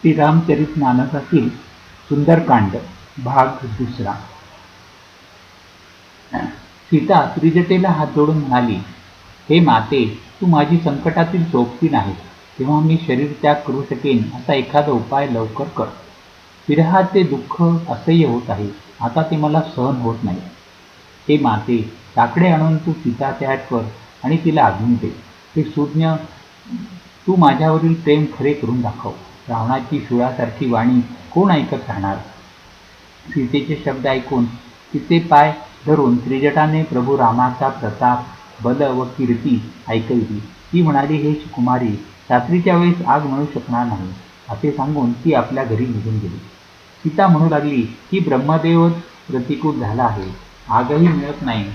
श्री रामचरित मानसातील सुंदरकांड भाग दुसरा. सीता त्रिजटेला हात जोडून म्हणाली, हे माते, तू माझी संकटातील सोबतीण आहेस, तेव्हा मी शरीर त्याग करू शकेन असा एखादा उपाय लवकर कर. विरहाचे दुःख असह्य होत आहे, आता ते मला सहन होत नाही. हे माते, लाकडे आणून तू सीता तयार कर आणि तिला अग्नी दे. हे सुज्ञ, तू माझ्यावरील प्रेम खरे करून दाखव. रावणाची शूळासारखी वाणी कोण ऐकत राहणार. सीतेचे शब्द ऐकून तिचे पाय धरून त्रिजटाने प्रभू रामाचा प्रताप, बल व कीर्ती ऐकविली. ती म्हणाली, हे कुमारी, रात्रीच्या वेळेस आग मिळू शकणार नाही असे सांगून ती आपल्या घरी निघून गेली. सीता म्हणू लागली की ब्रह्मदेवच प्रतिकूल झाला आहे, आगही मिळत नाही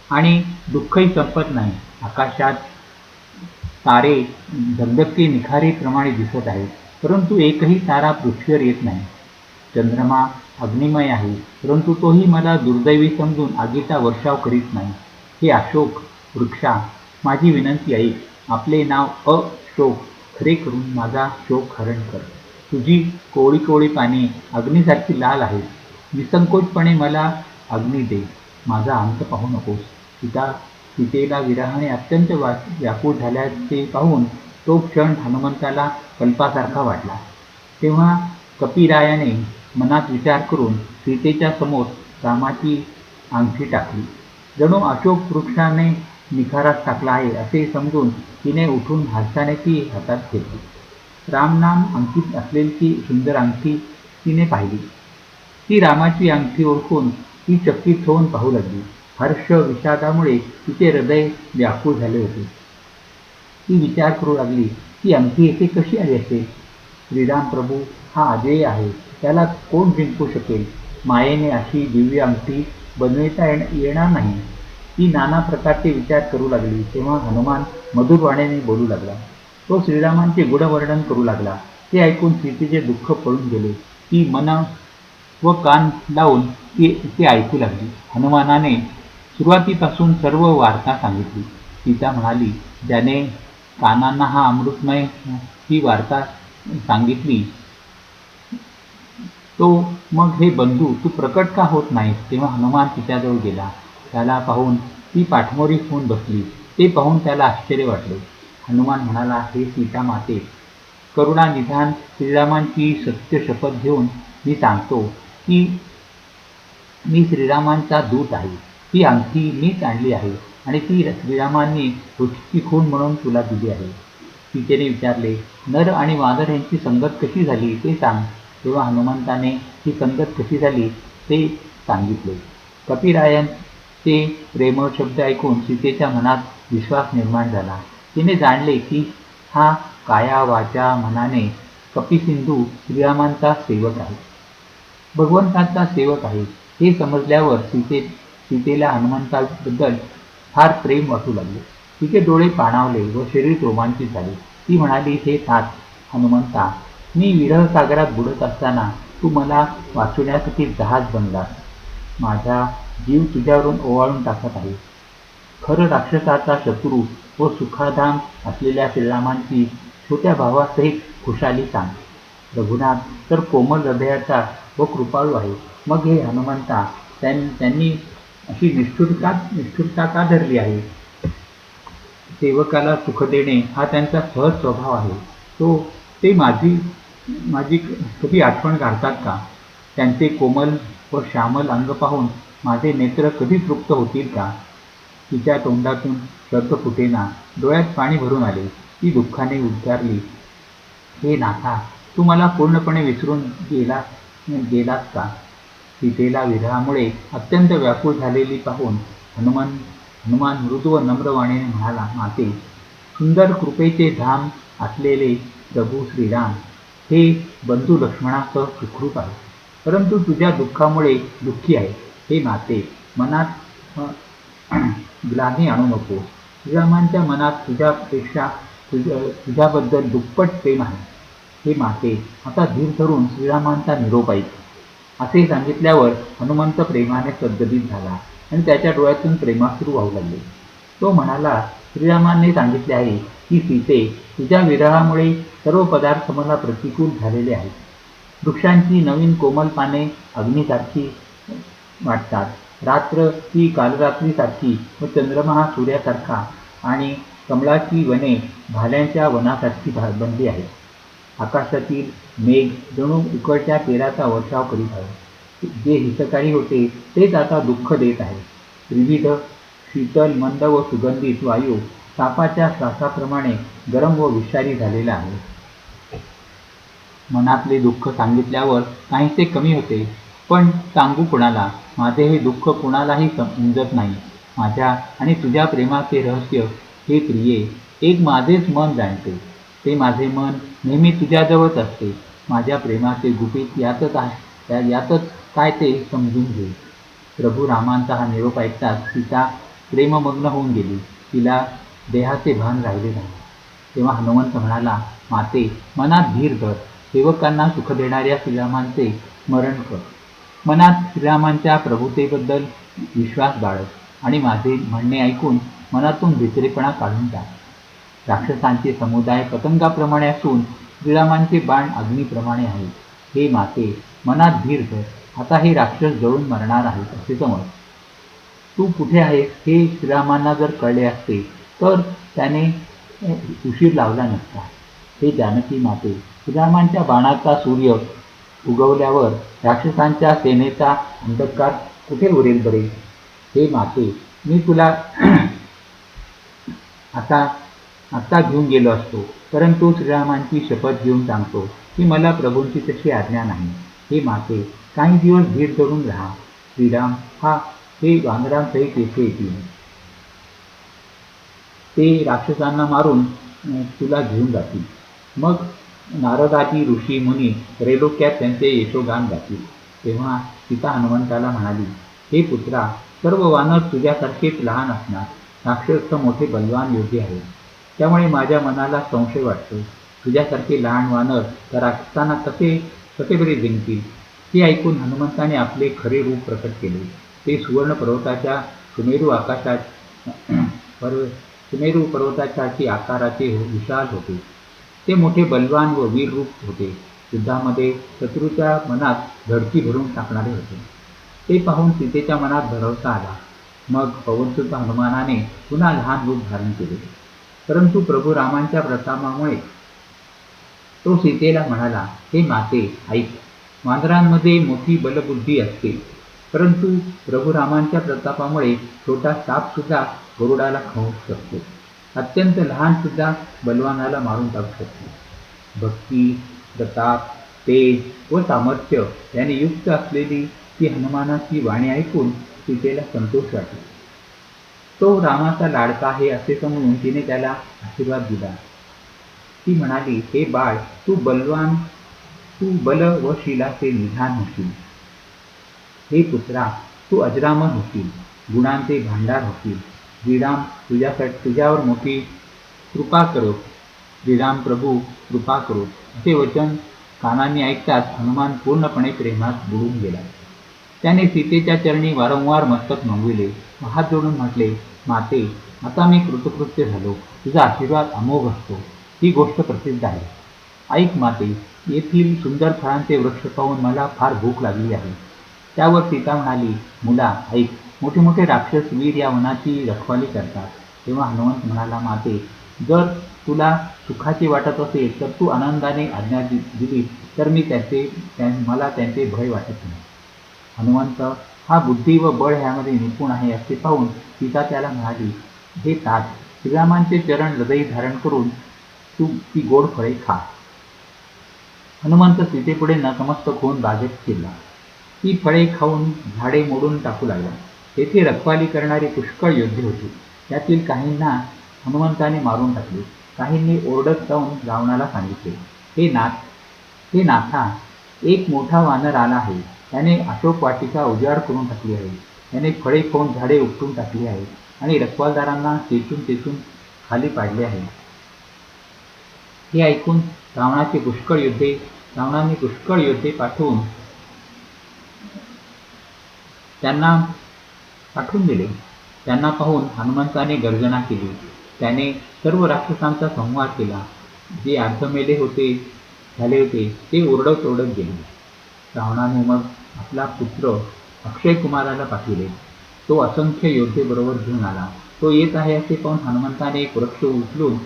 आणि दुःखही संपत नाही. आकाशात तारे धगधगते निखारेप्रमाणे दिसत आहेत, परंतु एकही तारा पृथ्वीवर येत नाही. चंद्रमा अग्निमय आहे, परंतु तोही मला दुर्दैवी समजून आगीचा वर्षाव करीत नाही. हे अशोक वृक्षा, माझी विनंती ऐक. आपले नाव अशोक खरे करून माझा शोक हरण कर. तुझी कोवळी कोवळी पाने अग्नीसारखी लाल आहेत. निसंकोचपणे मला अग्नी दे, माझा अंत पाहू नकोस. सीतेला विरहाने अत्यंत व्याकुळ झाल्याचे पाहून तो क्षण हनुमंताला कल्पासारखा वाटला. तेव्हा कपिरायाने मनात विचार करून सीतेच्या समोर रामाची अंगठी टाकली. जणू अशोक वृक्षाने निखारास टाकला आहे असे समजून तिने उठून हर्षाने ती हातात घेतली. रामनाम अंकित असलेली ती सुंदर अंगठी तिने पाहिली. ती रामाची अंगठी ओळखून ती चकित होऊन पाहू लागली. हर्ष विषादामुळे तिचे हृदय व्याकुळ झाले होते. ती विचार करू लागली की अंगठी येथे कशी आली असेल. श्रीराम प्रभू हा अजेय आहे, त्याला कोण जिंकू शकेल. मायेने अशी दिव्य अंगठी बनविता येणार नाही. ती नाना प्रकारचे विचार करू लागली. तेव्हा हनुमान मधुर वाणीने बोलू लागला. तो श्रीरामांचे गुणवर्णन करू लागला. ते ऐकून सीतेचे दुःख पळून गेले. ती मन व कान लावून ते ऐकू लागली. हनुमानाने सुरुवातीपासून सर्व वार्ता सांगितली. सीता म्हणाली, ज्याने कानांना हा अमृतमय ही वार्ता सांगितली, तो मग हे बंधू तू प्रकट का होत नाहीस. तेव्हा हनुमान तिच्याजवळ गेला. त्याला पाहून ती पाठमोरी होऊन बसली. ते पाहून त्याला आश्चर्य वाटले. हनुमान म्हणाला, हे सीता माते, करुणा निधान श्रीरामांची सत्य शपथ घेऊन मी सांगतो की मी श्रीरामांचा दूत आहे. ती अंगठी मीच आणली आहे आणि ती श्रीरामांनी रोजची खून म्हणून तुला दिली आहे. सीतेने विचारले, नर आणि वानर यांची संगत कशी झाली ते सांग. तेव्हा हनुमंताने ही संगत कशी झाली ते सांगितले. कपिरायांचे प्रेमळ शब्द ऐकून सीतेच्या मनात विश्वास निर्माण झाला. तिने जाणले की हा काया वाचा मनाने कपिसिंधू श्रीरामांचा सेवक आहे, भगवंतांचा सेवक आहे. हे समजल्यावर सीतेला हनुमंताबद्दल फार प्रेम वाटू लागले. तिचे डोळे पाणावले व शरीर रोमांचित झाले. ती म्हणाली, हे नाथ हनुमंता, मी विरह सागरात बुडत असताना तू मला वाचवण्यासाठी जहाज बनलास. माझा जीव तुझ्यावरून ओवाळून टाकत आहे. खरं राक्षसाचा शत्रू व सुखाधाम असलेल्या श्रीरामांची छोट्या भावासहित खुशाली सांग. रघुनाथ तर कोमल हृदयाचा व कृपाळू आहे. मग हे हनुमंता, त्यांनी अशी निष्ठुरता का धरली आहे. सेवकाला सुख देणे हा त्यांचा सहज स्वभाव आहे. ते माझी कधी आठवण काढतात का. त्यांचे कोमल व श्यामल अंग पाहून माझे नेत्र कधी तृप्त होतील का. तिच्या तोंडातून शब्द फुटेना, डोळ्यात पाणी भरून आले. ती दुःखाने उद्गारली, हे नाथा, तू मला पूर्णपणे विसरून गेलास का. सीतेला विरहामुळे अत्यंत व्याकुळ झालेली पाहून हनुमान मृदू व नम्र वाणीने म्हणाला, माते, सुंदर कृपेचे धाम असलेले प्रभू श्रीराम हे बंधू लक्ष्मणासह सुखरूप आहे, परंतु तुझ्या दुःखामुळे दुःखी आहे. हे माते, मनात ग्लानी आणू नको. श्रीरामांच्या मनात तुझ्यापेक्षा तुझ्याबद्दल दुप्पट प्रेम आहे. हे माते, आता धीर धरून श्रीरामांचा निरोप ऐक. असे सांगितल्यावर हनुमंत प्रेमाने सद्गदित झाला आणि त्याच्या डोळ्यातून प्रेमाश्रू वाहू लागले. तो म्हणाला, श्रीरामांनी सांगितले आहे की सीते, तुझ्या विरहामुळे सर्व पदार्थ मला प्रतिकूल झालेले आहेत. वृक्षांची नवीन कोमल पाने अग्नीसारखी वाटतात. रात्र ही कालरात्रीसारखी व चंद्रमा हा सूर्यासारखा आणि कमळाची वने भाल्यांच्या वनासारखी बनली आहेत. आकाशातील मेघ जणू उकळत्या तेलाचा वर्षाव करीत आहे. जे हितकारी होते तेच आता दुःख देत आहे. विविध शीतल, मंद व सुगंधित वायू सापाच्या श्वासाप्रमाणे गरम व विषारी झालेला आहे. मनातले दुःख सांगितल्यावर काहीसे कमी होते, पण सांगू कुणाला? माझे हे दुःख कुणालाही समजत नाही. माझ्या आणि तुझ्या प्रेमाचे रहस्य हे प्रिये एक माझेच मन जाणते. ते माझे मन नेहमी तुझ्याजवळच असते. माझ्या प्रेमाचे गुपित यातच काय ते समजून घे. प्रभू रामांचा हा निरोप ऐकताच सीता प्रेममग्न होऊन गेली. तिला देहाचे भान राहिले नाही. तेव्हा हनुमंत म्हणाला, माते, मनात धीर धर. सेवकांना सुख देणाऱ्या श्रीरामांचे स्मरण कर. मनात श्रीरामांच्या प्रभुतेबद्दल विश्वास बाळग आणि माझे म्हणणे ऐकून मनातून भित्रेपणा काढून टाक. राक्षसांचे समुदाय पतंगाप्रमाणे असून श्रीरामांचे बाण अग्नीप्रमाणे आहेत. हे माते, मनात धीर धर. आता हे राक्षस जळून मरणार आहेत असे समज. तू कुठे आहेस हे श्रीरामांना जर कळले असते तर त्याने उशीर लावला नसता. हे जानकी माते, श्रीरामांच्या बाणाचा सूर्य उगवल्यावर राक्षसांच्या सेनेचा अंधकार कुठे उरेल बरे? हे माते, मी तुला आता घेऊन गेलो असतो, परंतु श्रीरामांची शपथ घेऊन सांगतो की मला प्रभूंची तशी आज्ञा नाही. हे माते, काही दिवस धीर धरून राहा. श्रीराम हे वानरांसहित येथे येतील. ते राक्षसांना मारून तुला घेऊन जातील. मग नारदादी ऋषी मुनी त्रैलोक्यात त्यांचे यशोगान गातील. तेव्हा सीता हनुमंताला म्हणाली, हे पुत्रा, सर्व वानर तुझ्यासारखेच लहान असणार. राक्षस मोठे बलवान योद्धे आहेत. त्यामुळे माझ्या मनाला संशय वाटतो. तुझ्यासारखे लहान वानर त्या राक्षसांना कसे बरे जिंकतील? हे ऐकून हनुमंताने आपले खरे रूप प्रकट केले. ते सुवर्ण पर्वताच्या सुमेरू पर्वताच्या आकाराचे विशाल होते. ते मोठे बलवान व वीर रूप होते. युद्धामध्ये शत्रूच्या मनात धडकी भरून टाकणारे होते. ते पाहून सीतेच्या मनात भरवसा आला. मग पवनसुत हनुमानाने पुन्हा लहान रूप धारण केले. परंतु प्रभू रामांच्या प्रतापामुळे तो सीतेला म्हणाला, हे माते, ऐक. वानरांमध्ये मोठी बलबुद्धी असते, परंतु प्रभू रामांच्या प्रतापामुळे छोटा साप सुद्धा गरुडाला खाऊ शकतो. अत्यंत लहान सुद्धा बलवानाला मारून टाकू शकतो. भक्ती, प्रताप, तेज व सामर्थ्य याने युक्त असलेली ती हनुमानाची वाणी ऐकून सीतेला संतोष वाटला. तो रामाचा लाडका आहे असे समजून तिने त्याला आशीर्वाद दिला. ती म्हणाली, हे बाळ, तू बल व शीलाचे निधान होशील. हे पुत्रा, तू अजरामर होशील. गुणांचे भांडार होशील. श्रीराम तुझ्यावर मोठी कृपा करो. श्रीराम प्रभू कृपा करो. असे वचन कानांनी ऐकताच हनुमान पूर्णपणे प्रेमात बुडून गेला. त्याने सीतेच्या चरणी वारंवार मस्तक नमविले. हात जोडून म्हटले, माते, आता मी कृतकृत्य झालो. तुझा आशीर्वाद अमोघ असतो. ही गोष्ट प्रसिद्ध आहे. ऐक माते, येथील सुंदर फळांचे वृक्ष पाहून मला फार भूक लागली आहे. त्यावर सीता म्हणाली, मुला, ऐक. मोठे मोठे राक्षस वीर या वनाची रखवाली करतात. तेव्हा हनुमंत म्हणाला, माते, जर तुला सुखाचे वाटत असेल तर तू आनंदाने आज्ञा दिली तर मला त्यांचे भय वाटत नाही. हनुमंत हा बुद्धी व बळ ह्यामध्ये निपुण आहे असे पाहून सीता त्याला म्हणाली, हे तात, श्रीरामांचे चरण हृदयी धारण करून तू ती गोड फळे खा. हनुमंत सीतेपुढे नतमस्तक होऊन बागेत शिरला. ती फळे खाऊन झाडे मोडून टाकू लागला. तेथे रखवाली करणारे पुष्कळ योद्धे होते. त्यातील काहींना हनुमंताने मारून टाकले. काहींनी ओरडत जाऊन रावणाला सांगितले, हे नाथा, एक मोठा वानर आला आहे. त्याने अशोक वाटिका उजाड करून टाकली आहे. त्याने फळे खाऊन झाडे उपटून टाकली आहेत आणि रखवालदारांना चेचून खाली पाडले आहे. हे ऐकून रावणाने पुष्कळ योद्धे पाठवून त्यांना दिले. त्यांना पाहून हनुमंताने गर्जना केली, त्याने सर्व राक्षसांचा संहार केला. जे अर्धमेले झाले होते ते ओरडत ओरडत गेले. रावणाने मग आपला पुत्र अक्षय कुमाराला पाठविले. तो असंख्य योद्धे बरोबर घेऊन आला. तो येत आहे असे पाहून हनुमंताने एक वृक्ष उचलून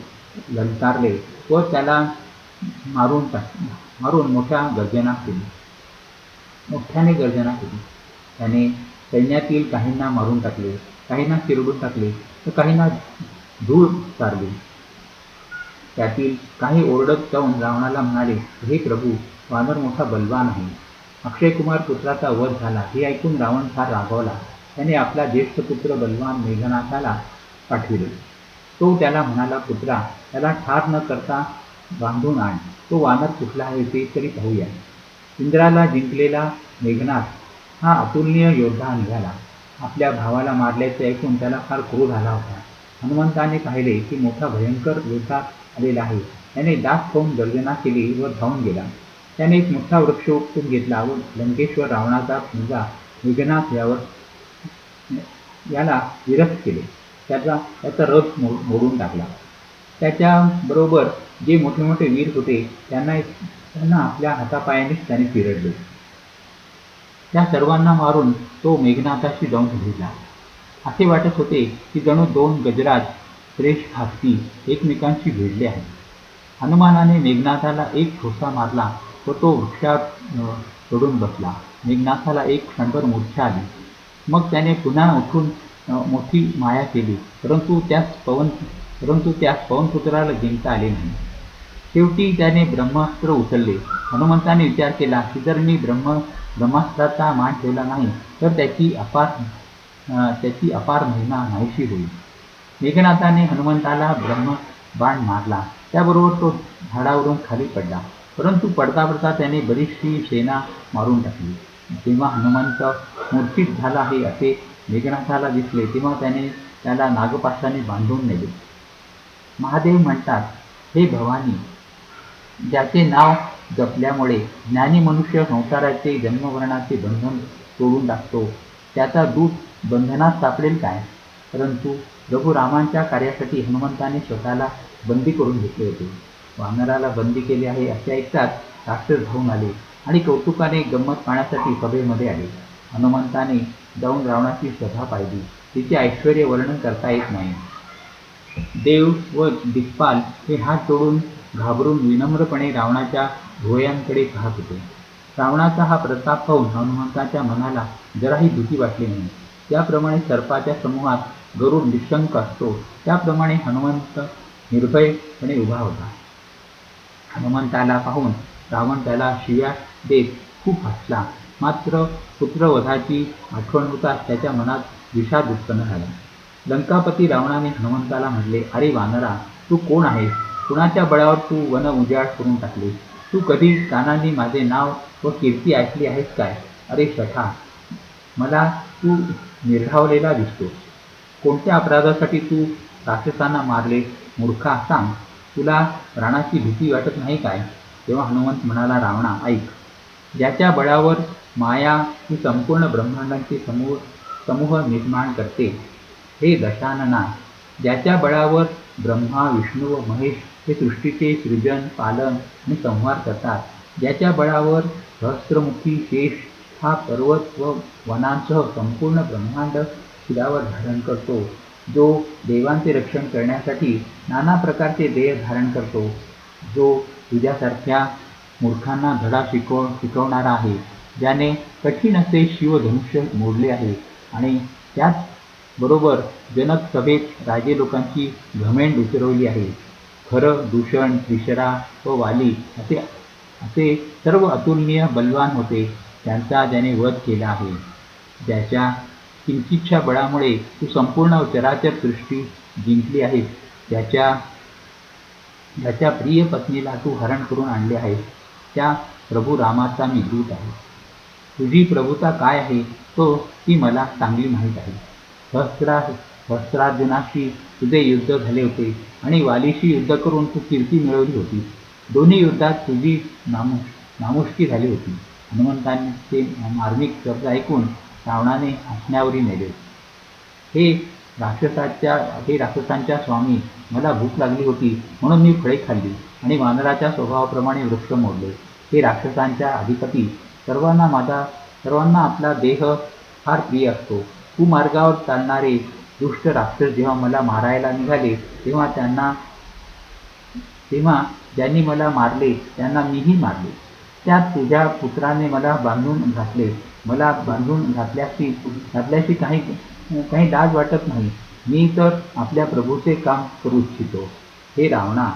ललकारले व त्याला मारून मोठ्याने गर्जना केली. त्याने सैन्यातील काहींना मारून टाकले, काहींना चिरडून टाकले तर काहींना धूळ चारली. त्यातील काही ओरडत जाऊन रावणाला म्हणाले, हे प्रभू, वानर मोठा बलवान आहे. अक्षय कुमार पुत्राचा वध झाला हे ऐकून रावण फार रागावला. त्याने आपला ज्येष्ठ पुत्र बलवान मेघनाथाला पाठविले. तो त्याला म्हणाला, पुत्रा, त्याला ठार न करता बांधून आण. तो वानर कुठला आहे ते तरी पाहूया. इंद्राला जिंकलेला मेघनाथ हा अतुलनीय योद्धा निघाला. आपल्या भावाला मारल्याचे ऐकून त्याला फार क्रोध आला होता. हनुमंताने पाहिले की मोठा भयंकर योद्धा आलेला आहे. त्याने दात खाऊन गर्जना केली व धावून गेला. त्याने एक मोठा वृक्ष उपटून घेतला व लंकेश्वर रावणाचा मुलगा मेघनाथ याला विरक्त केले. त्याचा रथ मोडून टाकला. त्याच्याबरोबर जे मोठे मोठे वीर होते त्यांना आपल्या हातापायानेच त्याने चिरडले. त्या सर्वांना मारून तो मेघनाथाशी जाऊन भिडला. असे वाटत होते की जणू दोन गजराज श्रेष्ठ हत्ती एकमेकांशी भिडले आहेत. हनुमानाने मेघनाथाला एक ठोसा मारला व तो वृक्षात चढून बसला. मेघनाथाला एक क्षणभर मूर्छा आली. मग त्याने पुन्हा उठून मोठी माया केली, परंतु त्यास पवनपुत्राला जिंकता आले नाही. शेवटी त्याने ब्रह्मास्त्र उचलले. हनुमंताने विचार केला की जर मी ब्रह्मास्त्राचा मान ठेवला नाही तर त्याची अपार महिमा नाहीशी होईल. मेघनाथाने हनुमंताला ब्रह्मबाण मारला. त्याबरोबर तो झाडावरून खाली पडला, परंतु पडता पडता त्याने बरीचशी सेना मारून टाकली. जेव्हा हनुमंत मूर्छित झाला आहे असे मेघनाथाला दिसले तेव्हा त्याने त्याला नागपाशाने बांधून नेले. महादेव म्हणतात, हे भवानी, ज्याचे नाव जपल्यामुळे ज्ञानी मनुष्य संसाराचे जन्ममरणाचे बंधन तोडून टाकतो, त्याचा दूत बंधनात सापडेल काय? परंतु प्रभू रामांच्या कार्यासाठी हनुमंताने स्वतःला बंदी करून घेतले होते. वानराला बंदी केले आहे असे ऐकताच राक्षस धावून आले आणि कौतुकाने गंमत पाहण्यासाठी सभेमध्ये आले. हनुमंताने जाऊन रावणाची सभा पाहिली. तिचे ऐश्वर्य वर्णन करता येत नाही. देव व दिक्पाल हे हात जोडून घाबरून विनम्रपणे रावणाच्या भुवयांकडे पाहत होते. रावणाचा हा प्रताप पाहून हनुमंताच्या मनाला जराही भीती वाटली नाही. त्याप्रमाणे सर्पाच्या समूहात गरुड निशंक असतो त्याप्रमाणे हनुमंत निर्भयपणे उभा होता. हनुमंताला पाहून रावण त्याला शिव्या देत खूप हसला. मात्र पुत्रवधाची आठवण होताच त्याच्या मनात विषाद उत्पन्न झाला. लंकापती रावणाने हनुमंताला म्हटले, अरे वानरा, तू कोण आहेस? कुणाच्या बळावर तू वन उजाड करून टाकले? तू कधी कानांनी माझे नाव व कीर्ती ऐकली आहेस काय? अरे शठा, मला तू निर्धावलेला दिसतो. कोणत्या अपराधासाठी तू राक्षसांना मारले? मूर्खा, सांग, तुला प्राणाची भीती वाटत नाही काय? तेव्हा हनुमंत म्हणाला, रावणा, ऐक. ज्याच्या बळावर माया ही संपूर्ण ब्रह्मांडांचे समूह निर्माण करते, हे दशानना, ज्याच्या बळावर ब्रह्मा, विष्णू व महेश हे सृष्टीचे सृजन, पालन आणि संहार करतात, ज्याच्या बळावर सहस्त्रमुखी शेष हा पर्वत व वनांसह संपूर्ण ब्रह्मांड शिरावर धारण करतो, जो देवांचे रक्षण करण्यासाठी नाना प्रकारचे देह धारण करतो, जो तुझ्यासारख्या मूर्खांना धडा शिकवणारा आहे, ज्याने कठीण असे शिवधनुष्य मोडले आहे आणि त्याचबरोबर जनक सभेत राजे लोकांची घमेंड उतरवली आहे. खरं, दूषण, त्रिशरा व वाली असे सर्व अतुलनीय बलवान होते, त्यांचा ज्याने वध केला आहे. ज्याच्या किंचितच्या बळामुळे तू संपूर्ण चराचर सृष्टी जिंकली आहेस, ज्याच्या प्रिय पत्नीला तू हरण करून आणले आहेस, त्या प्रभू रामाचा मी दूत आहे. तुझी प्रभुता काय आहे ती मला चांगली माहीत आहे. सहस्रार्जुनाशी तुझे युद्ध झाले होते आणि वालीशी युद्ध करून तू कीर्ती मिळवली होती. दोन्ही युद्धात तुझी नामुष्की झाली होती. हनुमंतांचे मार्मिक शब्द ऐकून रावणाने हसण्यावरी नेले. हे राक्षसांच्या स्वामी, मला भूक लागली होती म्हणून मी फळे खाल्ली आणि वानराच्या स्वभावाप्रमाणे वृक्ष मोडले. हे राक्षसांच्या अधिपती, सर्वांना आपला देह फार प्रिय असतो. कुमार्गावर चालणारे दुष्ट राक्षस जेव्हा मला मारायला निघाले तेव्हा ज्यांनी मला मारले त्यांना मीही मारले. त्यात तुझ्या पुत्राने मला बांधून घातले. मला बांधून घातल्याशी काही लाज वाटत नाही. मी तर आपल्या प्रभूचे काम करू इच्छितो. हे रावणा,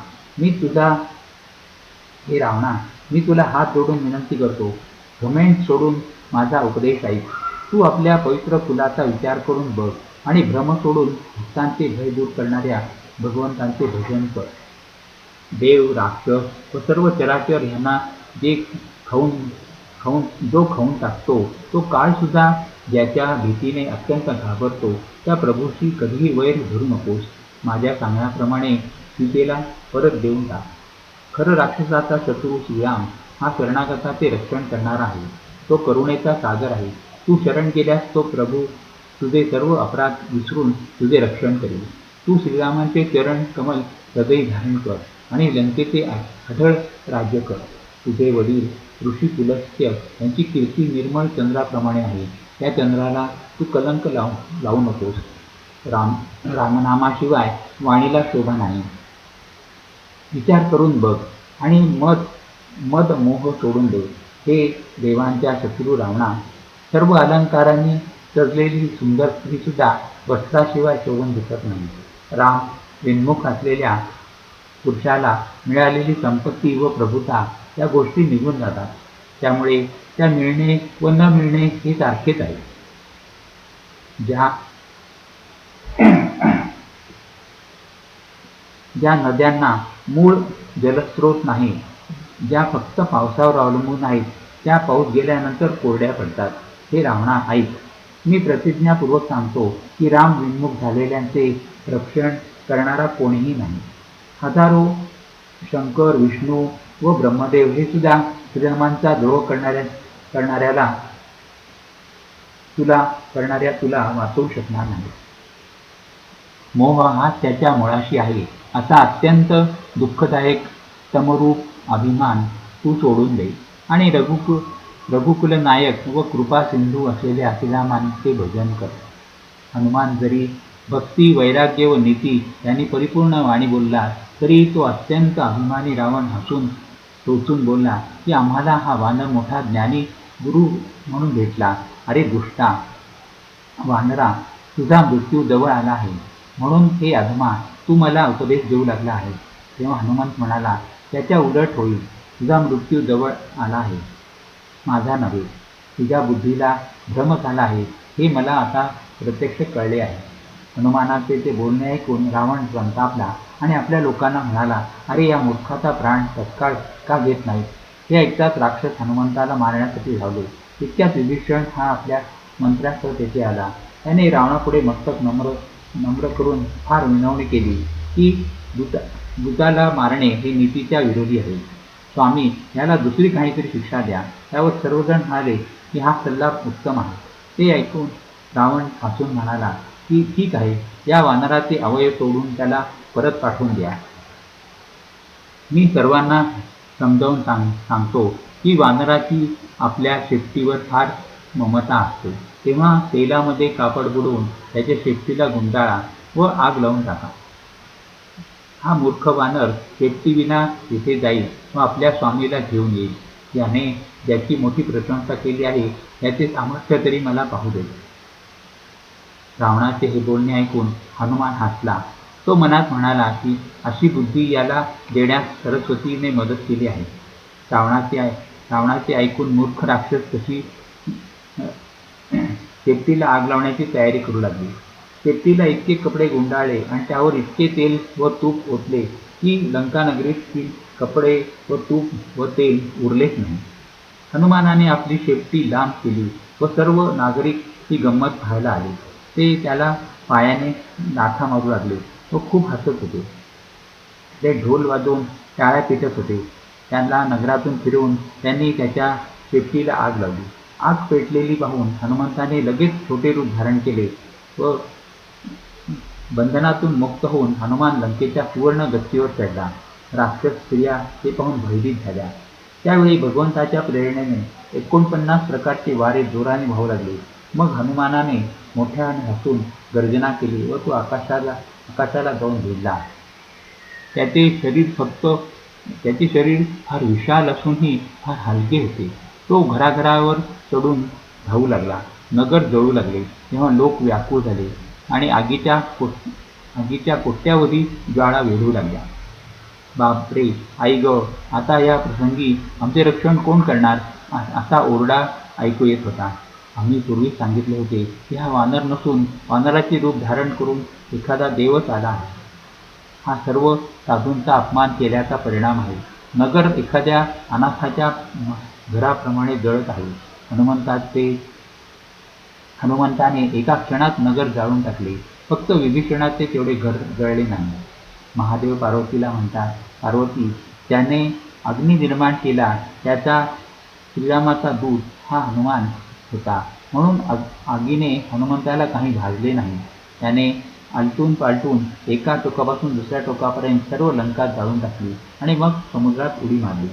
मी तुला हात जोडून विनंती करतो. घमेंड सोडून माझा उपदेश ऐक. तू आपल्या पवित्र कुलाचा विचार करून बघ आणि भ्रम सोडून भक्तांचे भय दूर करणाऱ्या भगवंतांचे भजन कर. देव, राक्षस व सर्व चराचर यांना जो खाऊन टाकतो, तो काळसुद्धा ज्याच्या भीतीने अत्यंत घाबरतो, त्या प्रभूशी कधीही वैर धरू नकोस. माझ्या सांगण्याप्रमाणे सीतेला परत देऊन टाक. खरं राक्षसाचा शत्रू श्रीराम हा शरणागताचे रक्षण करणारा आहे. तो करुणेचा सागर आहे. तू शरण गेल्यास तो प्रभू तुझे सर्व अपराध विसरून तुझे रक्षण करेल. तू श्रीरामांचे चरण कमल हृदय धारण कर आणि लंकेचे अढळ राज्य कर. तुझे वडील ऋषी पुलस्त्य यांची कीर्ती निर्मळ चंद्राप्रमाणे आहे. त्या चंद्राला तू कलंक लावू नकोस. रामनामाशिवाय वाणीला शोभा नाही. विचार करून बघ आणि मद मोह सोडून दे. हे देवांच्या शत्रू रावणा, सर्व अलंकारांनी सजलेली सुंदर स्त्रीसुद्धा वस्त्राशिवाय शोभून दिसत नाही. राम विन्मुख असलेल्या पुरुषाला मिळालेली संपत्ती व प्रभुता या गोष्टी निघून जातात. त्यामुळे त्या मिळणे व न मिळणे हे सारखेच आहे. ज्या नद्यांना मूळ जलस्रोत नाही, ज्या फक्त पावसावर अवलंबून आहेत, त्या पाऊस गेल्यानंतर कोरड्या पडतात. हे रावणा, ऐक. मी प्रतिज्ञापूर्वक सांगतो की राम विन्मुख झालेल्यांचे रक्षण करणारा कोणीही नाही. हजारो शंकर, विष्णू व ब्रह्मदेव हे सुद्धा श्रीरामांचा द्रोह करणाऱ्या तुला वाचवू शकणार नाही. मोह हा त्याच्या मुळाशी आहे. असा अत्यंत दुःखदायक तमरूप अभिमान तू सोडून दे आणि रघुकुल नायक व कृपा सिंधू असलेल्या श्रीरामांचे भजन कर. हनुमान जरी भक्ती, वैराग्य व नीती यांनी परिपूर्ण वाणी बोलला, तरी तो अत्यंत अभिमानी रावण हसून टोचून बोलला की आम्हाला हा वानर मोठा ज्ञानी गुरु म्हणून भेटला. अरे दुष्टा वानरा, तुझा मृत्यू जवळ आला आहे म्हणून हे अधमा तू मला उपदेश देऊ लागला आहे. तेव्हा हनुमंत म्हणाला, त्याच्या उलट होईल. तुझा मृत्यू जवळ आला आहे, माझा नव्हे. तुझ्या बुद्धीला भ्रम झाला आहे हे मला आता प्रत्यक्ष कळले आहे. हनुमानाचे ते बोलणे ऐकून रावण संतापला आणि आपल्या लोकांना म्हणाला, अरे या मूर्खाचा प्राण तत्काळ का घेत नाही. हे ऐकताच राक्षस हनुमंताला मारण्यासाठी धावले. इतक्यात विभीषण हा आपल्या मंत्र्यासह तेथे आला. त्याने रावणापुढे मस्तक नम्र करून फार विनवणी केली की दूताला मारणे हे नीतीच्या विरोधी आहे. स्वामी, याला दुसरी काहीतरी शिक्षा द्या. त्यावर सर्वजण म्हणाले की हा सल्ला उत्तम आहे. ते ऐकून रावण हसून म्हणाला की ठीक आहे, या वानराचे अवयव तोडून त्याला परत पाठवून द्या. मी सर्वांना समजावून सांगतो की वानराची आपल्या शेपटीवर फार ममता असते. तेव्हा तेलामध्ये कापड बुडवून त्याच्या शेपटीला गुंडाळा व आग लावून टाका. हा मूर्ख वानर शेपटीविना तिथे जाईल व आपल्या स्वामीला घेऊन येईल. याने ज्याची मोठी प्रशंसा केली आहे याचे सामर्थ्य तरी मला पाहू दे. रावणाचे हे बोलणे ऐकून हनुमान हसला. तो मनात म्हणाला की अशी बुद्धी याला देण्यास सरस्वतीने मदत केली आहे. रावणाचे ऐकून मूर्ख राक्षस तशी शेपटीला आग लावण्याची तयारी करू लागली. शेपटीला इतके कपडे गुंडाळले आणि त्यावर इतके तेल व तूप ओतले की लंकानगरीतील कपडे व तूप व तेल उरलेच नाही. हनुमानाने आपली शेपटी लांब केली व सर्व नागरिक ही गंमत पाहायला आले. ते त्याला पायाने लाथा मारू लागले व खूप हसत होते. ते ढोल वाजवून टाळ्या पिटत होते. त्यांना नगरातून फिरवून त्यांनी त्याच्या शेपटीला आग लावली. आग पेटलेली पाहून हनुमंताने लगेच छोटे रूप धारण केले व बंधनातून मुक्त होऊन हनुमान लंकेच्या सुवर्ण गच्चीवर चढला. राक्षस स्त्रिया ते पाहून भयभीत झाल्या. त्यावेळी भगवंताच्या प्रेरणेने 49 प्रकारचे वारे जोराने वाहू लागले. मग हनुमानाने मोठ्याने हसून गर्जना केली व तो आकाशाला जाऊन भिडला. त्याचे शरीर फार विशाल असूनही फार हलके होते. तो घराघरावर चढून धावू लागला. नगर जळू लागले तेव्हा लोक व्याकुळ झाले आणि आगीच्या कोट्यावधी ज्वाळा वेढू लागल्या. बापरे, आई ग, आता या प्रसंगी आमचे रक्षण कोण करणार, असा ओरडा ऐकू येत होता. आम्ही पूर्वी सांगितले होते की हा वानर नसून वानराचे रूप धारण करून एखादा देवच आला आहे. हा सर्व साधूंचा अपमान केल्याचा परिणाम आहे. नगर एखाद्या अनाथाच्या घराप्रमाणे जळत आहे. हनुमंताने एका क्षणात नगर जाळून टाकले. फक्त विभीषणाचे तेवढे घर जळले नाही. महादेव पार्वतीला म्हणतात, पार्वती, ज्याने अग्नी निर्माण केला त्याचा श्रीरामाचा दूत हा हनुमान होता, म्हणून आगीने हनुमंताला काही भाजले नाही. त्याने आलटून पालटून एका टोकापासून दुसऱ्या टोकापर्यंत सर्व लंका जाळून टाकली आणि मग समुद्रात उडी मारली.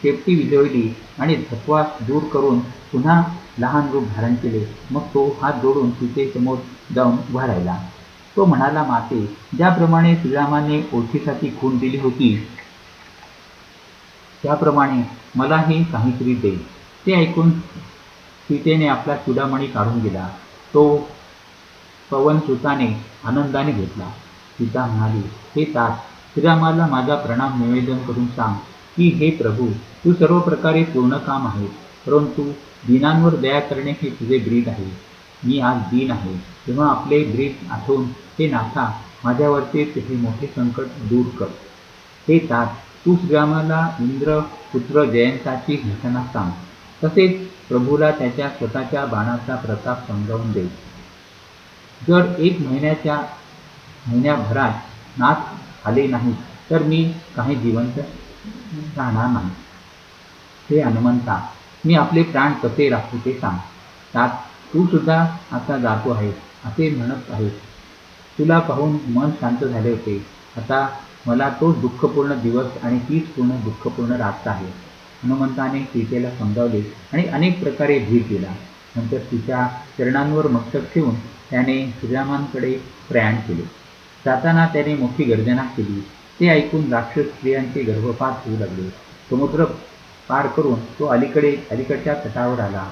शेपटी विझवली आणि थकवा दूर करून पुन्हा लहान रूप धारण केले. मग तो हात जोडून सीतेसमोर जाऊन उभा राहिला. तो म्हणाला, माते, ज्याप्रमाणे श्रीरामाने ओळखीसाठी खून दिली होती त्याप्रमाणे मलाही काहीतरी दे. ते ऐकून सीतेने आपला चुडामणी काढून दिला. तो पवनसुताने आनंदाने घेतला. सीता म्हणाली, हे तात, श्रीरामाला माझा प्रणाम निवेदन करून सांग की हे प्रभू, तू सर्व प्रकारे पूर्ण काम आहे, परंतु दीनांवर दया करणे हे तुझे ब्रीद आहे. मी आज दीन आहे, तेव्हा आपले ब्रीद आठवून हे नाथा, माझ्यावरचे हे मोठे संकट दूर कर. हे तात, तू श्रीरामाला इंद्रपुत्र जयंताची घोषणा सांग. तसेच प्रभूला त्याच्या स्वतःच्या बाणाचा प्रताप समजावून दे. जर 1 महिन्याभरात नाथ आले नाही तर मी काही जिवंत राहणार नाही. हे हनुमंता, मी आपले प्राण कसे राखू ते सांग. तात, तू सुद्धा आता जातो आहेस असे म्हणत आहेस. तुला पाहून मन शांत झाले होते. आता मला तोच दुःखपूर्ण दिवस आणि तीच पूर्ण दुःखपूर्ण रात्र आहे. हनुमंताने सीतेला समजावले आणि अनेक प्रकारे धीर दिला. नंतर तिच्या चरणांवर मस्तक ठेवून त्याने श्रीरामांकडे प्रयाण केले. जाताना त्याने मोठी गर्जना केली. ते ऐकून राक्षस स्त्रियांचे गर्भपात होऊ लागले. समुद्र पार करून तो अलीकडच्या तटावर आला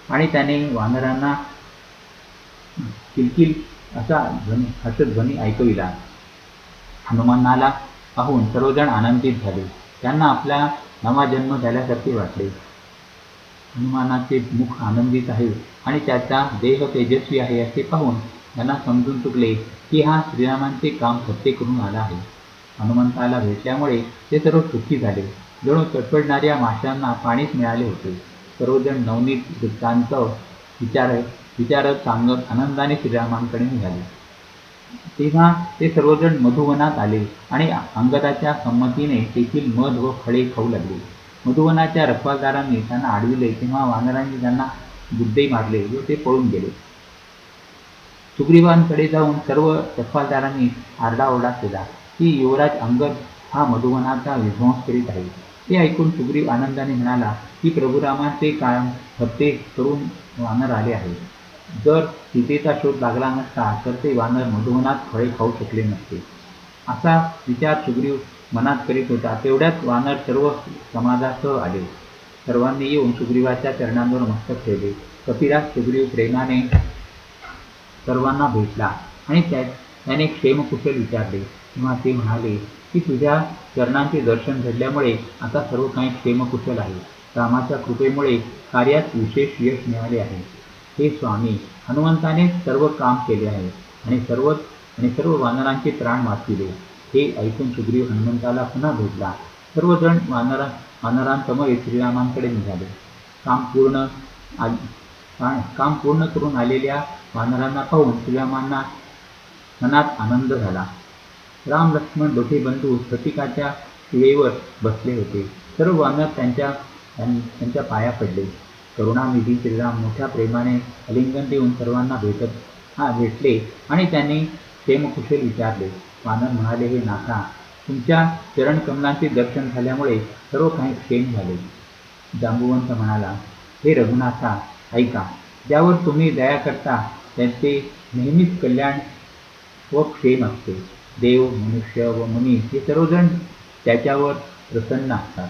आणि त्याने वानरांना किलकिल असा हर्षध्वनी ऐकविला. हनुमानाला पाहून सर्वजण आनंदित झाले. त्यांना आपला नवा जन्म झाल्यासारखे वाटले. हनुमानाचे मुख आनंदित आहे आणि त्याचा देह तेजस्वी आहे असे पाहून त्यांना समजून चुकले की हा श्रीरामांचे काम सत्य करून आला आहे. हनुमंताला भेटल्यामुळे ते सर्व सुखी झाले. जणू तडफडणाऱ्या माशांना पाणीच मिळाले होते. सर्वजण नवनीत वृत्तांत विचारत सांगत आनंदाने श्रीरामांकडे निघाले. तेव्हा ते सर्वजण मधुवनात आले आणि अंगदाच्या संमतीने तेथील मध व फळे खाऊ लागले. मधुवनाच्या रखवालदारांनी त्यांना अडविले तेव्हा वानरांनी त्यांना बुद्धे मारले व ते पळून गेले. सुग्रीवांकडे जाऊन सर्व रखवालदारांनी आरडाओरडा केला की युवराज अंगद हा मधुवनाचा विध्वंस करीत आहे. ते ऐकून सुग्रीव आनंदाने म्हणाला की प्रभुरामाचे काम फत्ते करून वानर आले आहे. जर सीतेचा शोध लागला नसता तर ते वानर मधुवनात फळे खाऊ शकले नसते, असा विचार सुग्रीव मनात करीत होता. तेवढ्यात वानर सर्व समाजासह आले. सर्वांनी येऊन सुग्रीवाच्या चरणांवर मस्तक ठेवले. कपिराज सुग्रीव प्रेमाने सर्वांना भेटला आणि त्याने क्षेमकुशल विचारले. तेव्हा ते म्हणाले की तुझ्या चरणांचे दर्शन घडल्यामुळे आता सर्व काही क्षेमकुशल आहे. रामाच्या कृपेमुळे कार्यात विशेष यश मिळाले आहे. हे स्वामी, हनुमंताने सर्व काम केले आहे आणि सर्व वानरांचे प्राण वाचविले. हे ऐकून सुग्रीव हनुमंताला पुन्हा भेटला. सर्वजण वानरांसमवेत श्रीरामांकडे निघाले. काम पूर्ण करून आलेल्या वानरांना पाहून श्रीरामांना मनात आनंद झाला. राम लक्ष्मण दोघे बंधू प्रतीकाच्या शिळेवर बसले होते. सर्व वानर त्यांच्या पाया पडले. करुणानिधी श्रीराम मोठ्या प्रेमाने आलिंगन देऊन सर्वांना भेटले आणि त्यांनी क्षेमकुशल विचारले. वानर म्हणाले, हे नाथा, तुमच्या चरणकमलांचे दर्शन झाल्यामुळे सर्व काही क्षेम झाले. जांबुवंत म्हणाला, हे रघुनाथा, ऐका, ज्यावर तुम्ही दया करता त्यांचे नेहमीच कल्याण व क्षेम असते. देव, मनुष्य व मुनी हे सर्वजण त्याच्यावर प्रसन्न असतात.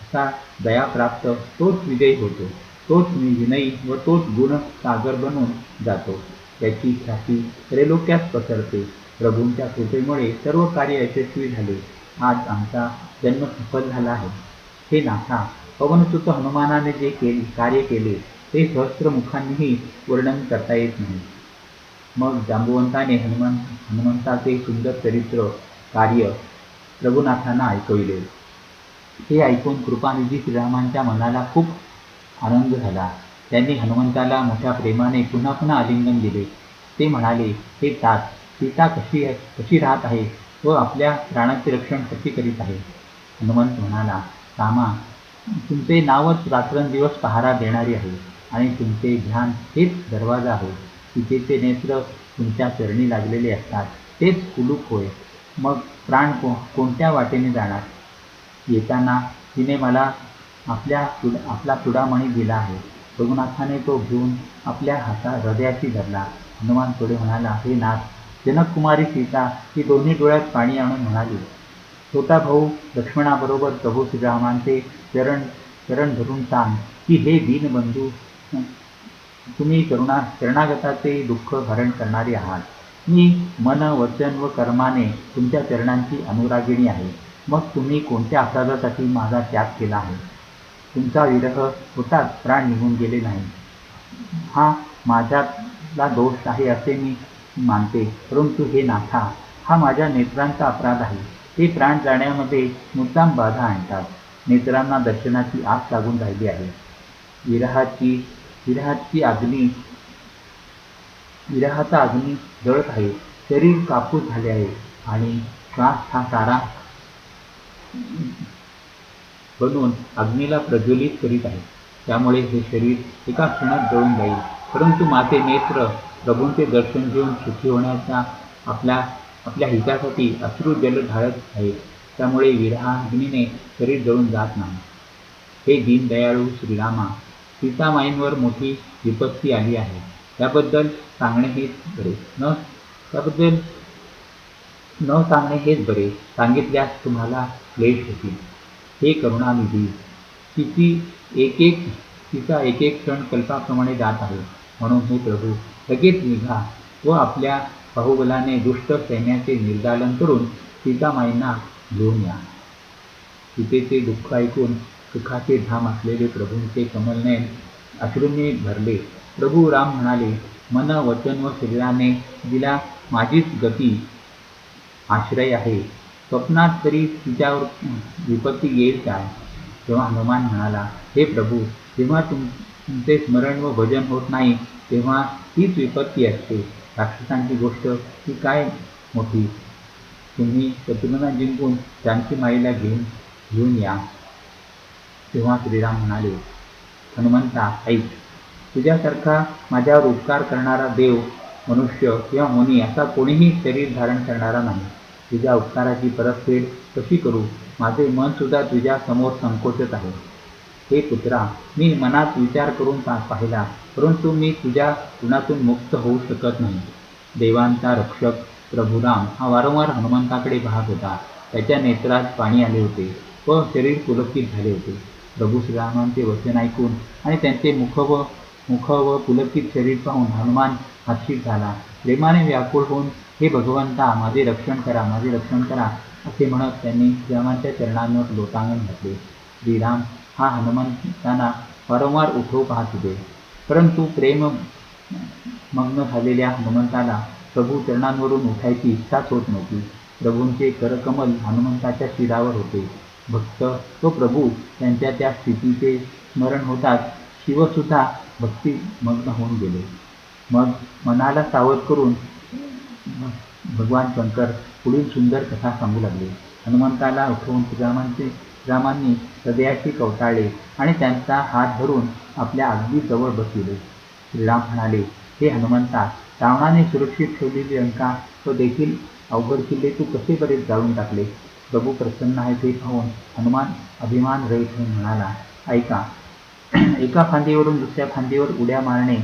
असा दयाप्राप्त तोच विजयी होतो, तोच विनयी व तोच गुण सागर बनून जातो. त्याची ख्याती त्रैलोक्यात पसरते. प्रभूंच्या कृपेमुळे सर्व कार्य यशस्वी झाले. आज आमचा जन्म सफल झाला आहे. हे नाथा, पवनसुत हनुमानाने जे कार्य केले ते सहस्त्रमुखांनीही वर्णन करता येत नाही. मग जांबुवंताने हनुमंताचे सुंदर चरित्र कार्य रघुनाथांना ऐकविले. हे ऐकून कृपानिधी श्रीरामांच्या मनाला खूप आनंद झाला. त्यांनी हनुमंताला मोठ्या प्रेमाने पुन्हा पुन्हा आलिंगन दिले. ते म्हणाले, हे तात, सीता कशी राहत आहे व आपल्या प्राणाचे रक्षण कशी करीत आहे? हनुमंत म्हणाला, रामा, तुमचे नावच रात्रंदिवस पहारा देणारी आहे आणि तुमचे ध्यान हेच दरवाजा आहे. सीतेचे नेत्र तुमच्या चरणी लागलेले असतात, तेच कुलूप होय. मग प्राण कोणत्या वाटेने जाणार? येताना तिने मला आपला चुडामणी दिला आहे. रघुनाथाने तो घेऊन आपल्या हृदयाशी धरला. हनुमान पुढे म्हणाला, हे नाथ, जनककुमारी सीता ही दोन्ही डोळ्यात पाणी आणून म्हणाली, छोटा भाऊ लक्ष्मणाबरोबर प्रभू श्रीरामांचे चरण धरून सांग की हे दीनबंधू, तुम्ही शरणागताचे दुःख हरण करणारे आहात. मी मन, वचन व कर्माने तुमच्या चरणांची अनुरागिणी आहे. मग तुम्ही कोणत्या अपराधासाठी माझा त्याग केला आहे? तुमचा विरह होताच प्राण निघून गेले नाही. हा माझ्यातला दोष आहे असे मी मानते, परंतु हे नाथा, हा माझ्या नेत्रांचा अपराध आहे. ते प्राण जाण्यामध्ये मुद्दाम बाधा आणतात. नेत्रांना दर्शनाची आस लागून राहिली आहे. विरहाचा अग्नी जळत आहे. शरीर कापूस झाले आहे आणि श्वास हा सारा बनून अग्नीला प्रज्वलित करीत आहे. त्यामुळे हे शरीर एका क्षणात जळून जाईल. परंतु माझे नेत्र प्रभूंचे दर्शन घेऊन सुखी होण्याच्या आपल्या हितासाठी अश्रू जल ढाळत आहेत. त्यामुळे विरहाग्नीने शरीर जळून जात नाही. हे दीनदयाळू श्रीरामा, सीतामाईंवर मोठी विपत्ती आली आहे. त्याबद्दल सांगणे हेच बरे. सांगितल्यास तुम्हाला क्लेश होतील. हे करुणानिधी, तिचा एक एक क्षण कल्पाप्रमाणे जात आहे. म्हणून हे प्रभू, लगेच निघा व आपल्या बाहुबलाने दुष्ट सैन्याचे निर्दालन करून सीतामाईंना घेऊन या. सीतेचे दुःख ऐकून सुखाचे धाम असलेले प्रभूंचे कमलनयन अश्रूंनी भरले. प्रभू राम म्हणाले, मन, वचन व शरीराने जिला माझीच गती आश्रय आहे, स्वप्नात तरी तिच्यावर विपत्ती येईल काय? तेव्हा हनुमान म्हणाला, हे प्रभू, जेव्हा तुमचे स्मरण व भजन होत नाही तेव्हा तीच विपत्ती असते. राक्षसांची गोष्ट ही काय मोठी? तुम्ही शत्रूंना जिंकून जानकी माईला घेऊन या. तेव्हा श्रीराम म्हणाले, हनुमंता, ऐक, तुझ्यासारखा माझ्यावर उपकार करणारा देव, मनुष्य किंवा मुनी असा कोणीही शरीर धारण करणारा नाही. तुझ्या उपकाराची परतफेड कशी करू? माझे मन सुद्धा तुझ्या समोर संकोचत आहे. हे पुत्रा, मी मनात विचार करून पाहिला, परंतु मी तुझ्या गुणातून मुक्त होऊ शकत नाही. देवांचा रक्षक प्रभुराम हा वारंवार हनुमंताकडे पाहत होता. त्याच्या नेत्रात पाणी आले होते व शरीर पुलकित झाले होते. प्रभू श्रीरामांचे वचन ऐकून आणि त्यांचे मुख व पुलकित शरीर पाहून हनुमान हर्षित झाला. प्रेमाने व्याकुळ होऊन, हे भगवंता, माझे रक्षण करा, माझे रक्षण करा असे म्हणत त्यांनी श्रीरामांच्या चरणांवर लोटांगण घातले. श्रीराम हा हनुमंतांना वारंवार उठवू पाहत होते, परंतु प्रेममग्न झालेल्या हनुमंताला प्रभू चरणांवरून उठायची इच्छाच होत नव्हती. प्रभूंचे करकमल हनुमंताच्या शिरावर होते. भक्त तो प्रभू त्यांच्या त्या स्थितीचे स्मरण होताच शिवसुद्धा भक्तिमग्न होऊन गेले. मग मनाला सावध करून भगवान शंकर पुढील सुंदर कथा सांगू लागले. हनुमंताला उठवून श्रीरामांनी हृदयाशी कवटाळले आणि त्यांचा हात धरून आपल्या अगदी जवळ बसविले. श्रीराम म्हणाले, हे हनुमंता, रावणाने सुरक्षित ठेवलेली लंका व देखील अवघड किल्ले तू कसे बरेच जाळून टाकले. प्रभू प्रसन्न आहे ते पाहून हनुमान अभिमान रहित होऊन म्हणाला, ऐका, एका फांदीवरून दुसऱ्या फांदीवर उड्या मारणे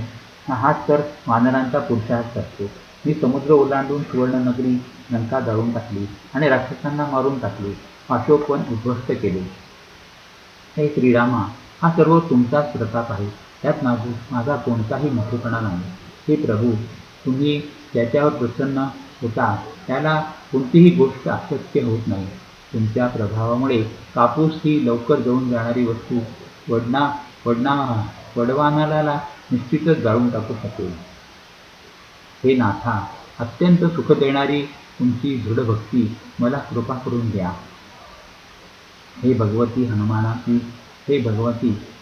हाच तर वानरांचा पुरुषार्थ असतो. मी समुद्र ओलांडून सुवर्णनगरी लंका जाळून टाकली आणि राक्षसांना मारून टाकले. अशोकवन उद्ध्वस्त केले. हे श्रीरामा, हा सर्व तुमचाच प्रताप आहे. त्यात माझा कोणताही मोठेपणा नाही. हे प्रभू, तुम्ही ज्याच्यावर प्रसन्न होता त्याला कोणतीही गोष्ट अशक्य होत नाही. तुमच्या प्रभावामुळे कापूस ही लवकर जळून जाणारी वस्तू वडवानराला निश्चितच जाळून टाकू शकेल. हे नाथा, अत्यंत सुख देणारी तुमची दृढ भक्ती मला कृपा करून द्या. हे भगवती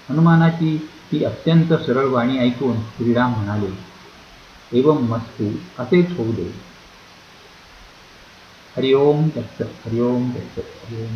हनुमानाची ती अत्यंत सरळ वाणी ऐकून श्रीराम म्हणाले, एवं मस्तु, असेच होऊ दे. हरिओम दत्त, हरिओम दत्त, हरिओम.